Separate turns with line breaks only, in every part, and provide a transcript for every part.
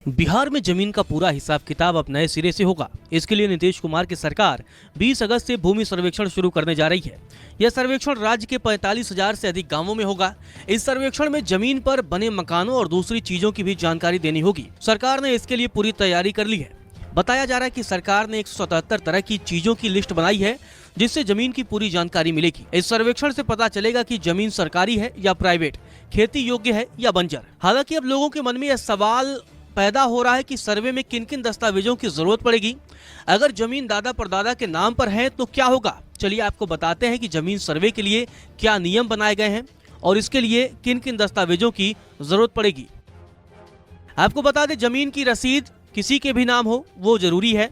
बिहार में जमीन का पूरा हिसाब किताब अब नए सिरे से होगा। इसके लिए नीतीश कुमार की सरकार 20 अगस्त से भूमि सर्वेक्षण शुरू करने जा रही है। यह सर्वेक्षण राज्य के 45,000 से अधिक गांवों में होगा। इस सर्वेक्षण में जमीन पर बने मकानों और दूसरी चीजों की भी जानकारी देनी होगी। सरकार ने इसके लिए पूरी तैयारी कर ली है। बताया जा रहा है कि सरकार ने 177 तरह की चीजों की लिस्ट बनाई है, जिससे जमीन की पूरी जानकारी मिलेगी। इस सर्वेक्षण से पता चलेगा कि जमीन सरकारी है या प्राइवेट, खेती योग्य है या बंजर। हालांकि अब लोगों के मन में यह सवाल पैदा हो रहा है कि सर्वे में किन किन दस्तावेजों की जरूरत पड़ेगी। अगर जमीन दादा परदादा के नाम पर है तो क्या होगा। चलिए आपको बताते हैं कि जमीन सर्वे के लिए क्या नियम बनाए गए हैं और इसके लिए किन किन दस्तावेजों की जरूरत पड़ेगी। आपको बता दें, जमीन की रसीद किसी के भी नाम हो वो जरूरी है।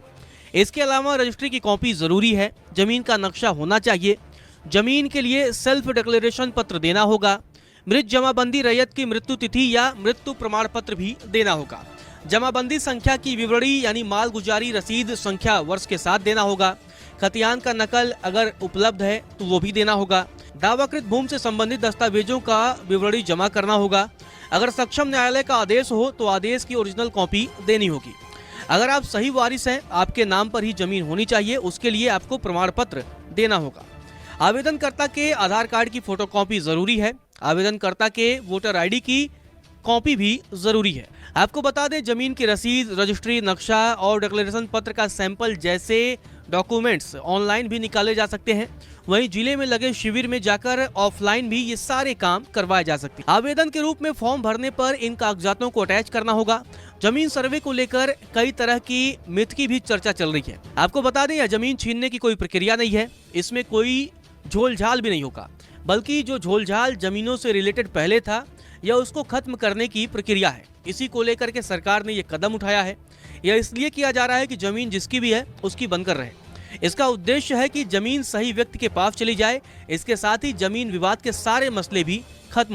इसके अलावा रजिस्ट्री की कॉपी जरूरी है। जमीन का नक्शा होना चाहिए। जमीन के लिए सेल्फ डिक्लेरेशन पत्र देना होगा। मृत जमाबंदी रैयत की मृत्यु तिथि या मृत्यु प्रमाण पत्र भी देना होगा। जमाबंदी संख्या की विवरणी यानी माल गुजारी रसीद संख्या वर्ष के साथ देना होगा। खतियान का नकल अगर उपलब्ध है तो वो भी देना होगा। दावाकृत भूमि से संबंधित दस्तावेजों का विवरणी जमा करना होगा। अगर सक्षम न्यायालय का आदेश हो तो आदेश की ओरिजिनल कॉपी देनी होगी। अगर आप सही वारिस हैं, आपके नाम पर ही जमीन होनी चाहिए, उसके लिए आपको प्रमाण पत्र देना होगा। आवेदनकर्ता के आधार कार्ड की फोटोकॉपी जरूरी है। आवेदनकर्ता के वोटर आईडी की कॉपी भी जरूरी है। आपको बता दें, जमीन की रसीद, रजिस्ट्री, नक्शा और डिक्लेरेशन पत्र का सैंपल जैसे डॉक्यूमेंट्स ऑनलाइन भी निकाले जा सकते हैं। वहीं जिले में लगे शिविर में जाकर ऑफलाइन भी ये सारे काम करवाए जा सकते हैं। आवेदन के रूप में फॉर्म भरने पर इन कागजातों को अटैच करना होगा। जमीन सर्वे को लेकर कई तरह की मिथ की भी चर्चा चल रही है। आपको बता दें, यह जमीन छीनने की कोई प्रक्रिया नहीं है। इसमें कोई झोलझाल भी नहीं होगा, बल्कि जो झोलझाल जमीनों से रिलेटेड पहले था यह उसको खत्म करने की प्रक्रिया है। इसी को लेकर के सरकार ने यह कदम उठाया है। यह इसलिए किया जा रहा है कि जमीन जिसकी भी है उसकी बनकर रहे। इसका उद्देश्य है कि जमीन सही व्यक्ति के पास चली जाए। इसके साथ ही जमीन विवाद के सारे मसले भी खत्म